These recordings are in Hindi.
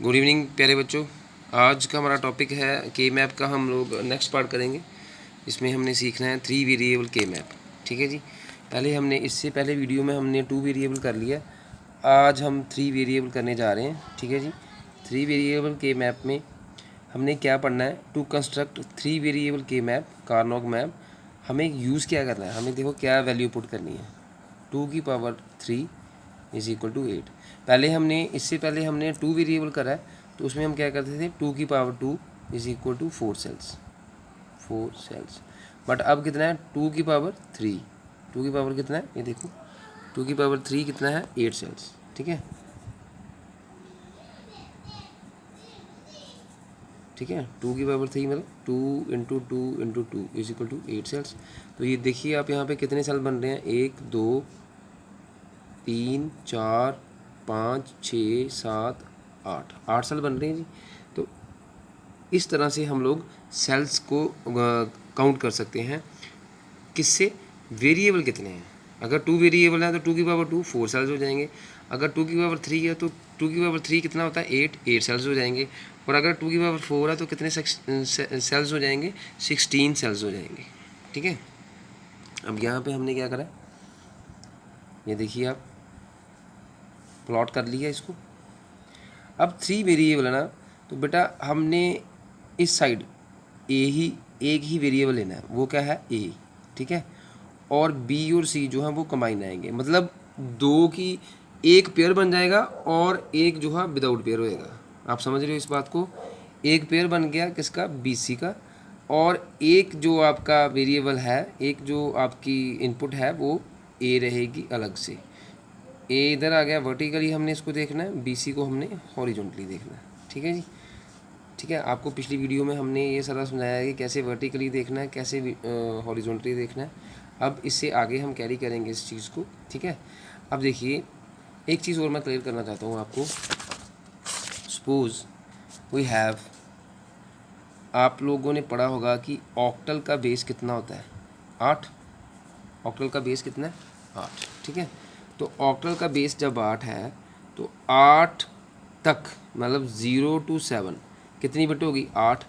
गुड इवनिंग प्यारे बच्चों। आज का हमारा टॉपिक है के मैप का। हम लोग नेक्स्ट पार्ट करेंगे। इसमें हमने सीखना है 3 वेरिएबल के मैप। ठीक है जी। पहले हमने इससे पहले वीडियो में हमने 2 वेरिएबल कर लिया। आज हम 3 वेरिएबल करने जा रहे हैं। ठीक है जी। 3 वेरिएबल के मैप में हमने क्या पढ़ना है? टू कंस्ट्रक्ट 3 वेरिएबल के मैप, कार्नोग मैप। हमें यूज़ क्या करना है? हमें देखो क्या वैल्यू पुट करनी है। 2⁻³ इज इक्वल टू 8। इससे पहले हमने 2 वेरिएबल करा है, तो उसमें हम क्या करते थे? 2⁻² is equal to 4 cells. But अब कितना है? 2⁻³ 2 की पावर कितना है? ये देखो 2⁻³ कितना है? 8 सेल्स। ठीक है, ठीक है। 2⁻³ मतलब 2 × 2 × 2 इज इक्वल टू 8 सेल्स। तो ये देखिए आप यहाँ पे कितने सेल बन रहे हैं? 1 2 3 4 5 6 7 8 सेल बन रहे हैं जी। तो इस तरह से हम लोग सेल्स को काउंट कर सकते हैं। किससे? वेरिएबल कितने हैं। अगर 2 वेरिएबल है तो 2⁻² 4 सेल्स हो जाएंगे। अगर 2⁻³ है तो 2⁻³ कितना होता है? 8 सेल्स हो जाएंगे। और अगर 2⁻4 है तो कितने सेल्स हो जाएंगे? 16 सेल्स हो जाएंगे। ठीक है। अब यहाँ पे हमने क्या करा? ये देखिए आप प्लॉट कर लिया इसको। अब 3 वेरिएबल है ना, तो बेटा हमने इस साइड एक ही वेरिएबल लेना है। वो क्या है? ए। ठीक है। और बी और सी जो है वो कंबाइन आएंगे, मतलब 2 की एक पेयर बन जाएगा और एक जो है विदाउट पेयर होएगा। आप समझ रहे हो इस बात को? एक पेयर बन गया किसका? बी सी का। और एक जो आपका वेरिएबल है, एक जो आपकी इनपुट है वो ए रहेगी अलग से। ए इधर आ गया वर्टिकली, हमने इसको देखना है। बी सी को हमने हॉरिजॉन्टली देखना है। ठीक है जी। ठीक है। आपको पिछली वीडियो में हमने ये सारा समझाया है कि कैसे वर्टिकली देखना है, कैसे हॉरिजॉन्टली देखना है। अब इससे आगे हम कैरी करेंगे इस चीज़ को। ठीक है। अब देखिए एक चीज़ और मैं क्लियर करना चाहता हूँ आपको। सपोज वी हैव, आप लोगों ने पढ़ा होगा कि ऑक्टल का बेस कितना होता है? 8। ऑक्टल का बेस कितना है? 8। ठीक है। तो ऑक्टल का बेस जब 8 है तो 8 तक मतलब 0 to 7 कितनी बिट होगी? 8।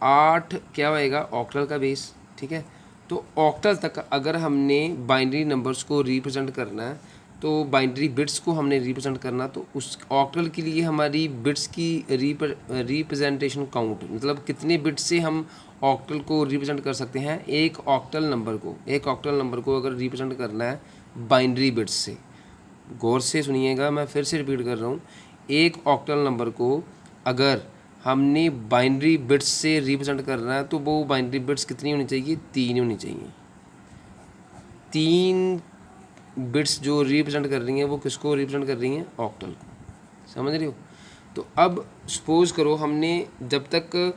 8 क्या होएगा? ऑक्टल का बेस। ठीक है। तो ऑक्टल तक अगर हमने बाइनरी नंबर्स को रिप्रेजेंट करना है, तो बाइनरी बिट्स को हमने रिप्रेजेंट करना, तो उस ऑक्टल के लिए हमारी बिट्स की रिप्रेजेंटेशन काउंट, मतलब कितने बिट्स से हम ऑक्टल को रिप्रेजेंट कर सकते हैं। एक ऑक्टल नंबर को अगर रिप्रेजेंट करना है बाइनरी बिट्स से, गौर से सुनिएगा, मैं फिर से रिपीट कर रहा हूँ। एक ऑक्टल नंबर को अगर हमने बाइनरी बिट्स से रिप्रेजेंट करना है तो वो बाइनरी बिट्स कितनी होनी चाहिए? 3 होनी चाहिए। 3 बिट्स जो रिप्रेजेंट कर रही हैं वो किसको रिप्रेजेंट कर रही हैं? ऑक्टल को। समझ रहे हो? तो अब सपोज करो हमने जब तक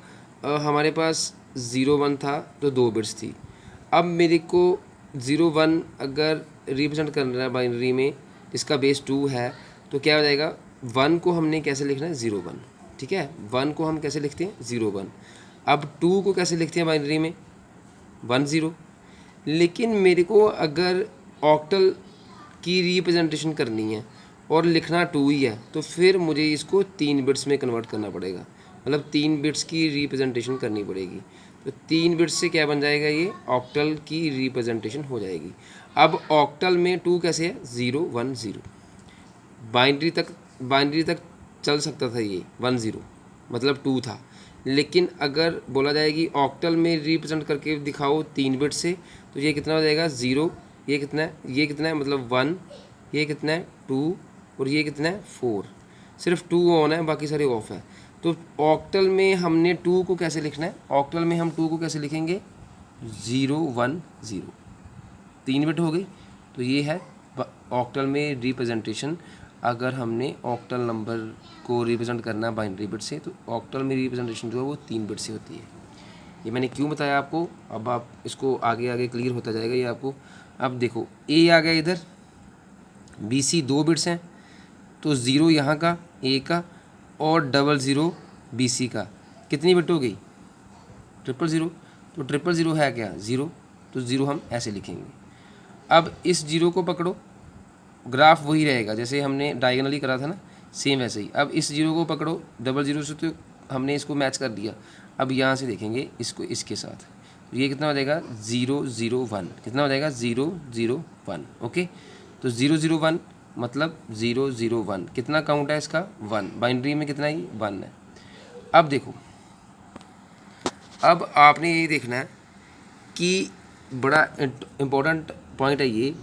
हमारे पास 0 1 था तो 2 बिट्स थी। अब मेरे को 0 1 अगर रिप्रेजेंट करना है बाइनरी में, इसका बेस 2 है, तो क्या हो जाएगा? 1 को हमने कैसे लिखना है? 0 1। ठीक है। 1 को हम कैसे लिखते हैं? 0 1। अब 2 को कैसे लिखते हैं बाइनरी में? 1 0। लेकिन मेरे को अगर ऑक्टल की रिप्रेजेंटेशन करनी है और लिखना 2 ही है, तो फिर मुझे इसको 3 बिट्स में कन्वर्ट करना पड़ेगा, मतलब 3 बिट्स की रिप्रेजेंटेशन करनी पड़ेगी। तो 3 बिट्स से क्या बन जाएगा? ये ऑक्टल की रिप्रेजेंटेशन हो जाएगी। अब ऑक्टल में 2 कैसे है? 0 1 0। बाइनरी तक चल सकता था ये 1 0, मतलब 2 था। लेकिन अगर बोला जाए कि ऑक्टल में रिप्रेजेंट करके दिखाओ 3 बिट से, तो ये कितना हो जाएगा? 0। ये कितना है? ये कितना है? मतलब 1। ये कितना है? 2। और ये कितना है? 4। सिर्फ 2 ऑन है, बाकी सारे ऑफ है। तो ऑक्टल में हमने 2 को कैसे लिखना है? ऑक्टल में हम 2 को कैसे लिखेंगे? 0 1 0। 3 बिट हो गई। तो ये है ऑक्टल में रिप्रेजेंटेशन। अगर हमने ऑक्टल नंबर को रिप्रेजेंट करना बाइनरी बिट से, तो ऑक्टल में रिप्रेजेंटेशन जो है वो 3 बिट से होती है। ये मैंने क्यों बताया आपको, अब आप इसको आगे आगे क्लियर होता जाएगा ये आपको। अब देखो ए आ गया इधर, बी सी 2 बिट्स हैं, तो 0 यहाँ का ए का और 00 बी सी का, कितनी बिट हो गई? 000। तो 000 है क्या? 0। तो 0 हम ऐसे लिखेंगे। अब इस 0 को पकड़ो, ग्राफ वही रहेगा जैसे हमने डायगोनली करा था ना, सेम वैसे ही। अब इस जीरो को पकड़ो, डबल जीरो से तो हमने इसको मैच कर दिया। अब यहाँ से देखेंगे इसको इसके साथ, ये कितना हो जाएगा 0 0 1, कितना हो जाएगा 0 0 1। ओके, तो 0 0 1 मतलब 0 0 1, कितना काउंट है इसका 1, बाइनरी में कितना ही 1 है। अब देखो, अब आपने ये देखना है कि बड़ा इम्पोर्टेंट पॉइंट है ये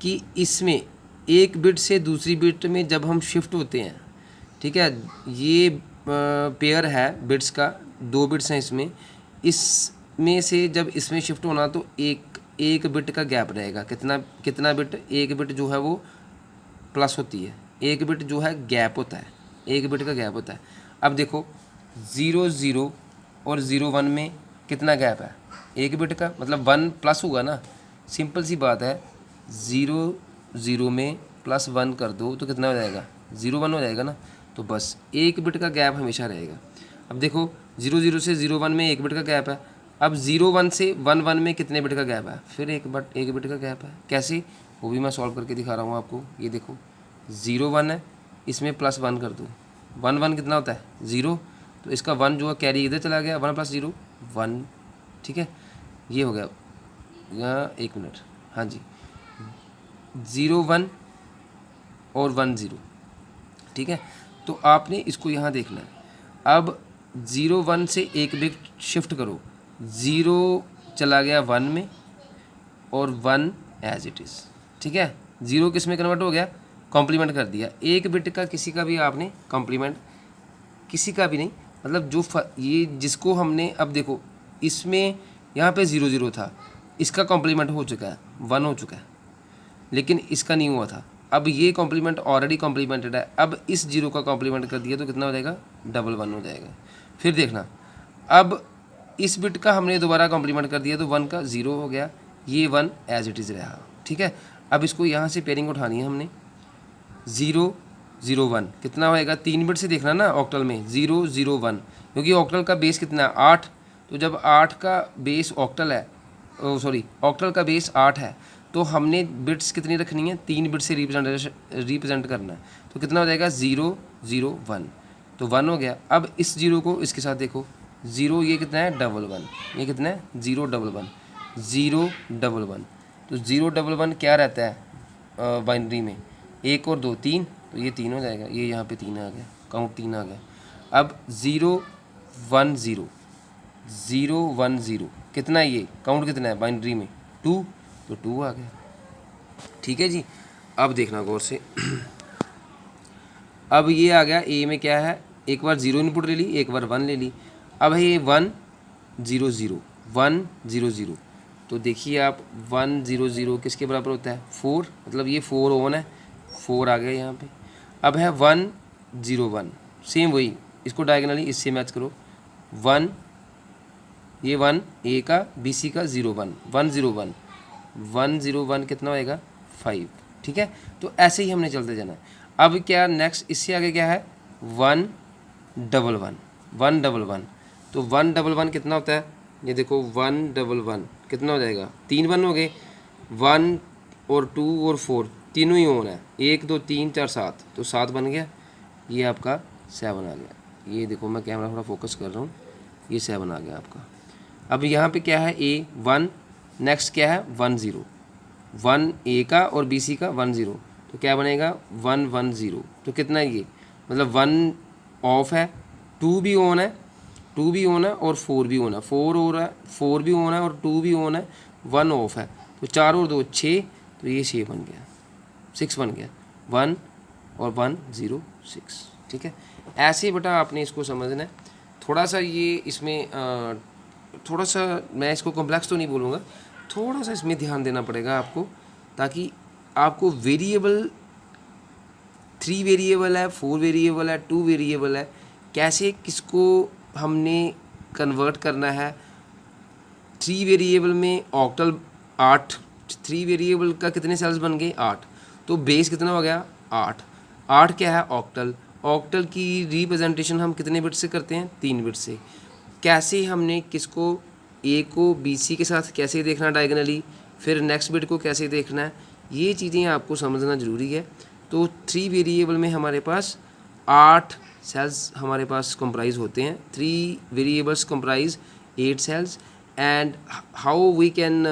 कि इसमें एक बिट से दूसरी बिट में जब हम शिफ्ट होते हैं, ठीक है, ये पेयर है बिट्स का, 2 बिट्स हैं इसमें, इसमें से जब इसमें शिफ्ट होना तो एक बिट का गैप रहेगा। कितना बिट, एक बिट जो है वो प्लस होती है, एक बिट जो है गैप होता है, एक बिट का गैप होता है। अब देखो 0 0 और 0 1 में कितना गैप है, एक बिट का, मतलब 1 प्लस होगा ना, सिंपल सी बात है। 0 0 में प्लस 1 कर दो तो कितना हो जाएगा 0 1 हो जाएगा ना, तो बस एक बिट का गैप हमेशा रहेगा। अब देखो 0 0 से 0 1 में एक बिट का गैप है, अब 0 1 से 1 1 में कितने बिट का गैप है, फिर एक बिट का गैप है। कैसे, वो भी मैं सॉल्व करके दिखा रहा हूँ आपको। ये देखो 0 1 है, इसमें प्लस 1 कर दो, 1 1 कितना होता है 0, तो इसका 1 जो है कैरी इधर चला गया, 1 + 0 1, ठीक है, ये हो गया। यहाँ 1 मिनट, हाँ जी, 0 1 और 1 0, ठीक है। तो आपने इसको यहाँ देखना है। अब 0 1 से एक बिट शिफ्ट करो, 0 चला गया 1 में और 1 एज इट इज़, ठीक है। 0 किस में कन्वर्ट हो गया, कॉम्प्लीमेंट कर दिया। एक बिट का किसी का भी आपने कॉम्प्लीमेंट, किसी का भी नहीं, मतलब जो ये जिसको हमने, अब देखो इसमें यहाँ पे 0 0 था, इसका कॉम्प्लीमेंट हो चुका है, 1 हो चुका है, लेकिन इसका नहीं हुआ था। अब ये कॉम्प्लीमेंट ऑलरेडी कॉम्प्लीमेंटेड है, अब इस 0 का कॉम्प्लीमेंट कर दिया तो कितना हो जाएगा 1 1 हो जाएगा। फिर देखना, अब इस बिट का हमने दोबारा कॉम्प्लीमेंट कर दिया तो 1 का 0 हो गया, ये 1 एज इट इज़ रहा, ठीक है। अब इसको यहाँ से पेयरिंग उठानी है हमने, 0 0 1 कितना होएगा, 3 बिट से देखना ना ऑक्टल में, 0 0 1, क्योंकि ऑक्टल का बेस कितना है 8, तो जब 8 का बेस ऑक्टल है, ऑक्टल का बेस 8 है, तो हमने बिट्स कितनी रखनी है, 3 बिट से रिप्रेजेंट करना है, तो कितना हो जाएगा 0 0 1, तो 1 हो गया। अब इस 0 को इसके साथ देखो, 0 ये कितना है 1 1, ये कितना है 0 1 1 0 1 1, तो 0 1 1 क्या रहता है बाइनरी में, 1 और 2 3, तो ये 3 हो जाएगा, ये यहाँ पे 3 आ गया, काउंट 3 आ गया। अब 0 1 0 0 1 0 कितना है, ये काउंट कितना है बाइनरी में 2, तो 2 आ गया, ठीक है जी। अब देखना गौर से, अब ये आ गया ए में क्या है, एक बार 0 इनपुट ले ली, एक बार 1 ले ली। अब है ये 1 0 0 1 0 0, तो देखिए आप 1 0 0 किसके बराबर होता है 4, मतलब ये 4 ऑन है, 4 आ गया यहाँ पे। अब है 1 0 1, सेम वही, इसको डायगोनली इससे मैच करो, 1 ये 1 ए का, बी सी का 0 1 1 0 1 1 0 1 कितना होएगा 5, ठीक है। तो ऐसे ही हमने चलते जाना है। अब क्या नेक्स्ट, इससे आगे क्या है 1 1 1 1 1 1, तो 1 1 1 कितना होता है, ये देखो 1 1 1 कितना हो जाएगा, 3 1 हो गए, 1 और 2 और 4 तीनों ही होना है, 1 2 3 4 7, तो 7 बन गया, ये आपका 7 आ गया। ये देखो मैं कैमरा थोड़ा फोकस कर रहा हूँ, ये 7 आ गया आपका। अब यहाँ पे क्या है ए 1, नेक्स्ट क्या है 1 0 1 ए का और बी सी का 1 0, तो क्या बनेगा 1 1 0, तो कितना है ये, मतलब 1 ऑफ है, 2 भी ऑन है, 2 भी ऑन है और 4 भी ऑन है, 4 हो रहा है, 4 भी ऑन है और 2 भी ऑन है, 1 ऑफ है, तो 4 और 2 6, तो ये 6 बन गया, 6 बन गया, 1 और 1 0 6, ठीक है। ऐसे बेटा आपने इसको समझना है। थोड़ा सा ये इसमें थोड़ा सा मैं इसको कॉम्प्लेक्स तो नहीं बोलूँगा, थोड़ा सा इसमें ध्यान देना पड़ेगा आपको, ताकि आपको वेरिएबल 3 वेरिएबल है, 4 वेरिएबल है, 2 वेरिएबल है, कैसे किसको हमने कन्वर्ट करना है। 3 वेरिएबल में ऑक्टल 8, 3 वेरिएबल का कितने सेल्स बन गए 8, तो बेस कितना हो गया 8, 8 क्या है ऑक्टल, ऑक्टल की रिप्रेजेंटेशन हम कितने बिट से करते हैं 3 बिट से। कैसे हमने किसको ए को बी सी के साथ कैसे देखना डायगोनली, फिर नेक्स्ट बिट को कैसे देखना है, ये चीज़ें आपको समझना ज़रूरी है। तो 3 वेरिएबल में हमारे पास 8 सेल्स हमारे पास कंप्राइज होते हैं, 3 variables comprise 8 cells. And how we can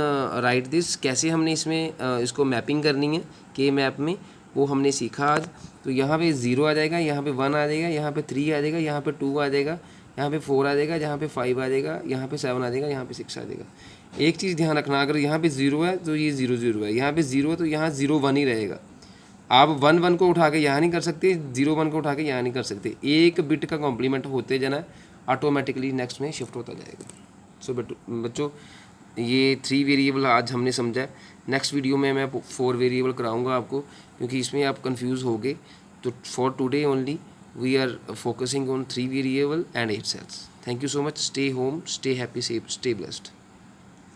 write this, कैसे हमने इसमें इसको मैपिंग करनी है के मैप में, वो हमने सीखा आज। तो यहाँ पे 0 आ जाएगा, यहाँ पे 1 आ जाएगा, यहाँ पे 3 आ जाएगा, यहाँ पे 2 आ जाएगा, यहाँ पे 4 आ जाएगा, यहाँ पे 5 आ जाएगा, यहाँ पे 7 आ जाएगा, यहाँ पे 6 आ जाएगा। एक चीज़ ध्यान रखना, अगर यहाँ पे 0 है तो ये 0 0 है, यहाँ पे 0 है तो यहाँ 0 1 ही रहेगा। आप 1 1 को उठा के यहाँ नहीं कर सकते, 0 1 को उठा के यहाँ नहीं कर सकते। एक बिट का कॉम्प्लीमेंट होते जाना, ऑटोमेटिकली नेक्स्ट में शिफ्ट होता जाएगा। सो बच्चों, ये 3 वेरिएबल आज हमने समझा है। नेक्स्ट वीडियो में मैं 4 वेरिएबल कराऊंगा आपको, क्योंकि इसमें आप कंफ्यूज हो गए। तो for today only we are focusing on 3 variable and 8 cells. Thank you so much. Stay home, stay happy, stay blessed.